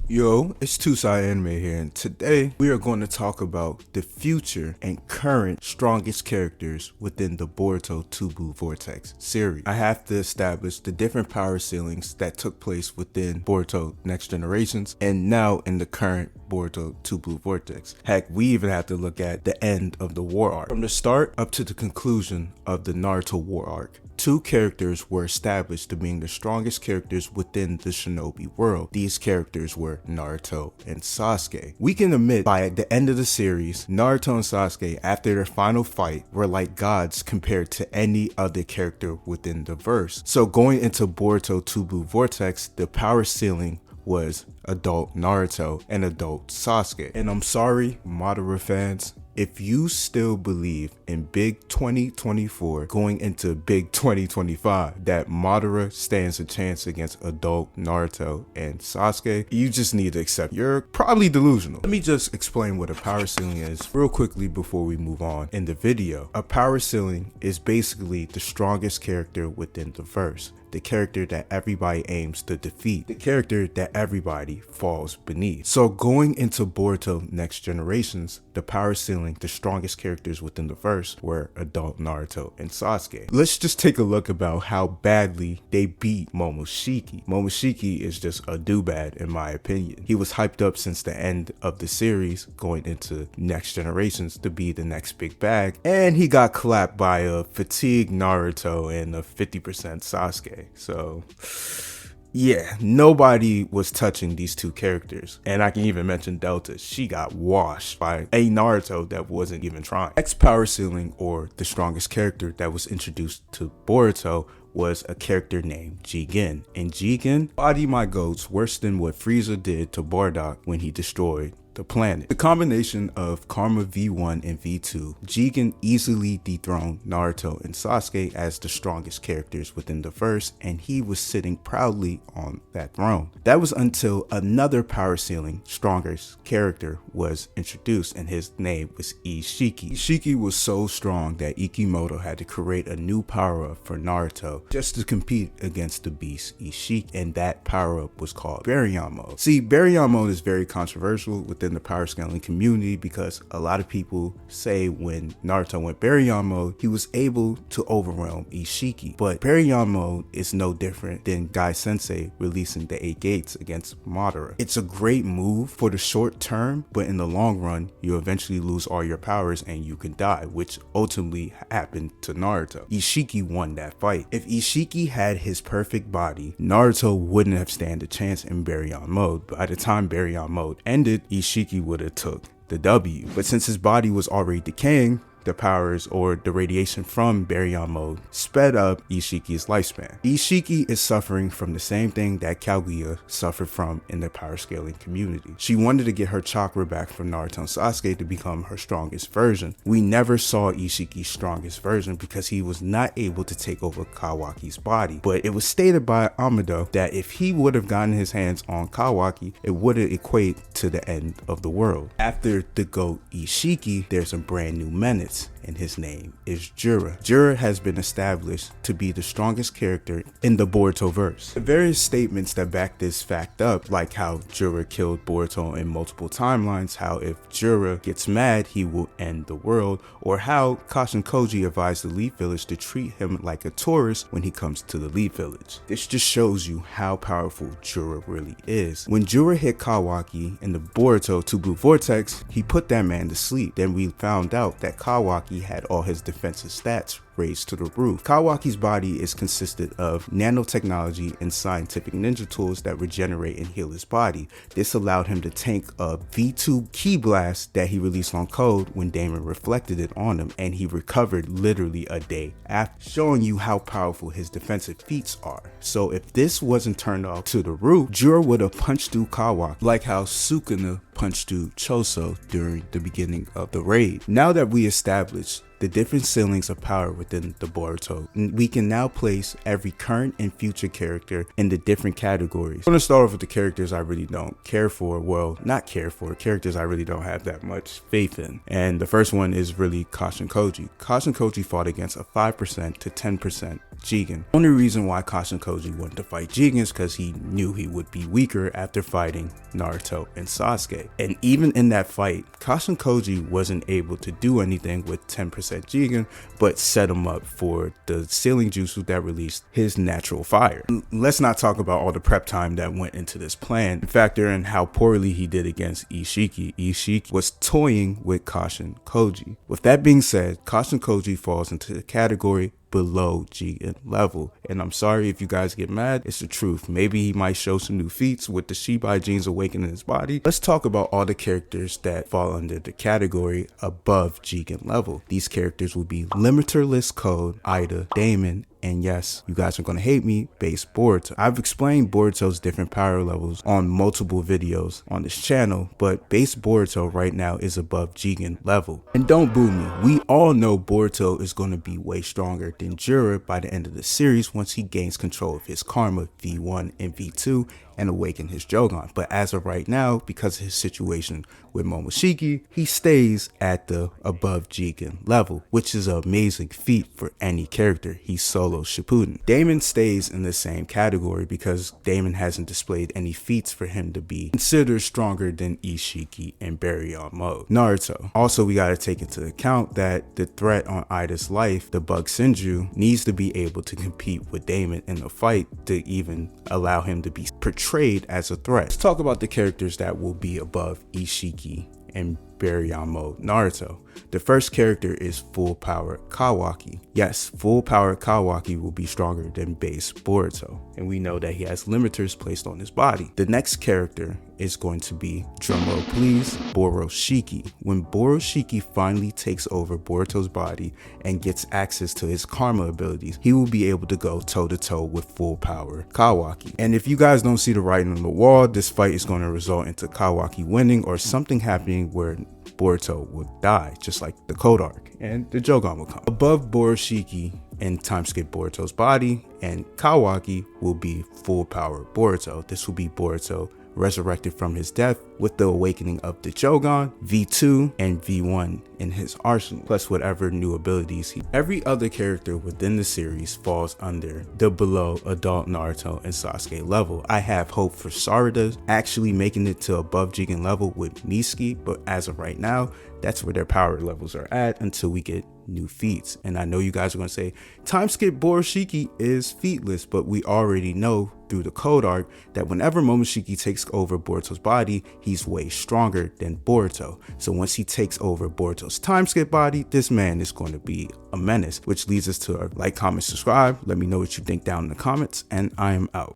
Yo, it's Two Side Anime here, and today we are going to talk about the future and current strongest characters within the Boruto Tubu Vortex series. I have to establish the different power ceilings that took place within Boruto Next Generations and now in the current Boruto Tubu Vortex. Heck, we even have to look at the end of the war arc. From the start up to the conclusion of the Naruto war arc, two characters were established to being the strongest characters within the shinobi world. These characters were Naruto and Sasuke. We can admit by the end of the series, Naruto and Sasuke, after their final fight, were like gods compared to any other character within the verse. So going into Boruto Tubu Vortex, the power ceiling was adult Naruto and adult Sasuke. And I'm sorry, Madara fans, if you still believe in big 2024 going into big 2025 that Madara stands a chance against adult Naruto and Sasuke, you just need to accept you're probably delusional. Let me just explain what a power ceiling is real quickly before we move on in the video. A power ceiling is basically the strongest character within the verse, the character that everybody aims to defeat, the character that everybody falls beneath. So going into Boruto Next Generations, the power ceiling, the strongest characters within the verse were adult Naruto and Sasuke. Let's just take a look about how badly they beat Momoshiki. Momoshiki is just a do-bad in my opinion. He was hyped up since the end of the series going into Next Generations to be the next big bag, and he got clapped by a fatigued Naruto and a 50% Sasuke. So yeah, nobody was touching these two characters. And I can even mention Delta. She got washed by a Naruto that wasn't even trying. Next power ceiling, or the strongest character that was introduced to Boruto, was a character named Jigen. And Jigen body my goats worse than what Frieza did to Bardock when he destroyed the planet. The combination of Karma V1 and V2, Jigen easily dethroned Naruto and Sasuke as the strongest characters within the verse, and he was sitting proudly on that throne. That was until another power ceiling, strongest character, was introduced, and his name was Ishiki. Ishiki was so strong that Ikimoto had to create a new power-up for Naruto just to compete against the beast Ishiki, and that power-up was called Baryon mode. See, Baryon mode is very controversial within the power scaling community because a lot of people say when Naruto went Baryon mode, he was able to overwhelm Ishiki. But Baryon mode is no different than Gai Sensei releasing the 8 gates against Madara. It's a great move for the short term, but in the long run, you eventually lose all your powers and you can die, which ultimately happened to Naruto. Ishiki won that fight. If Ishiki had his perfect body, Naruto wouldn't have stand a chance in Baryon mode. By the time Baryon mode ended, Ishiki would have took the W. But since his body was already decaying, the powers or the radiation from Baryon mode sped up Ishiki's lifespan. Ishiki is suffering from the same thing that Kaguya suffered from in the power scaling community. She wanted to get her chakra back from Naruto and Sasuke to become her strongest version. We never saw Ishiki's strongest version because he was not able to take over Kawaki's body, but it was stated by Amado that if he would have gotten his hands on Kawaki, it would equate to the end of the world. After the GOAT Ishiki, there's a brand new menace, and his name is Jura. Jura has been established to be the strongest character in the Boruto verse. The various statements that back this fact up, like how Jura killed Boruto in multiple timelines, how if Jura gets mad, he will end the world, or how Kashin Koji advised the Leaf Village to treat him like a tourist when he comes to the Leaf Village. This just shows you how powerful Jura really is. When Jura hit Kawaki in the Boruto Tubu Vortex, he put that man to sleep. Then we found out that Kawaki had all his defensive stats raised to the roof. Kawaki's body is consisted of nanotechnology and scientific ninja tools that regenerate and heal his body. This allowed him to tank a V2 ki blast that he released on code when Damon reflected it on him, and he recovered literally a day after, showing you how powerful his defensive feats are. So if this wasn't turned off to the roof, Jura would have punched through Kawaki like how Sukuna punched through Choso during the beginning of the raid. Now that we established the different ceilings of power within the Boruto. We can now place every current and future character in the different categories. I'm going to start off with the characters I really don't care for. Well, not care for, characters I really don't have that much faith in. And the first one is really Kashin Koji. Kashin Koji fought against a 5% to 10% Jigen. The only reason why Kashin Koji wanted to fight Jigen is because he knew he would be weaker after fighting Naruto and Sasuke. And even in that fight, Kashin Koji wasn't able to do anything with 10% Jigen, but set him up for the ceiling jutsu that released his natural fire. Let's not talk about all the prep time that went into this plan. Factor in how poorly he did against Ishiki. Ishiki was toying with Kashin Koji. With that being said, Kashin Koji falls into the category below Jigen level. And I'm sorry if you guys get mad, it's the truth. Maybe he might show some new feats with the Shibai genes awakening his body. Let's talk about all the characters that fall under the category above Jigen level. These characters will be Limitless Code, Ida, Damon, and yes, you guys are going to hate me, base Boruto. I've explained Boruto's different power levels on multiple videos on this channel, but base Boruto right now is above Jigen level. And don't boo me, we all know Boruto is going to be way stronger than Jura by the end of the series once he gains control of his karma, V1 and V2, and awaken his Jogan. But as of right now, because of his situation with Momoshiki, he stays at the above Jigen level, which is an amazing feat for any character. He solos Shippuden. Damon stays in the same category because Damon hasn't displayed any feats for him to be considered stronger than Ishiki and Baryon mode. Naruto. Also, we gotta take into account that the threat on Ida's life, the Bug Senju, needs to be able to compete with Damon in a fight to even allow him to be portrayed as a threat. Let's talk about the characters that will be above Ishiki and Baryon mode Naruto. The first character is Full Power Kawaki. Yes, Full Power Kawaki will be stronger than base Boruto, and we know that he has limiters placed on his body. The next character is going to be, drumroll please, Boroshiki. When Boroshiki finally takes over Boruto's body and gets access to his karma abilities, he will be able to go toe to toe with Full Power Kawaki. And if you guys don't see the writing on the wall, this fight is going to result into Kawaki winning or something happening where Boruto will die, just like the Code Arc, and the Jogan will come. Above Boroshiki and time skip Boruto's body, and Kawaki will be Full Power Boruto. This will be Boruto resurrected from his death with the awakening of the Jogan, V2, and V1 in his arsenal, plus whatever new abilities Every other character within the series falls under the below adult Naruto and Sasuke level. I have hope for Sarada actually making it to above Jigen level with Mitsuki, but as of right now, that's where their power levels are at until we get new feats. And I know you guys are going to say time skip Boroshiki is featless, but we already know through the Code Arc that whenever Momoshiki takes over Boruto's body, he's way stronger than Boruto. So once he takes over Boruto's time skip body, this man is going to be a menace, which leads us to a like, comment, subscribe. Let me know what you think down in the comments, and I am out.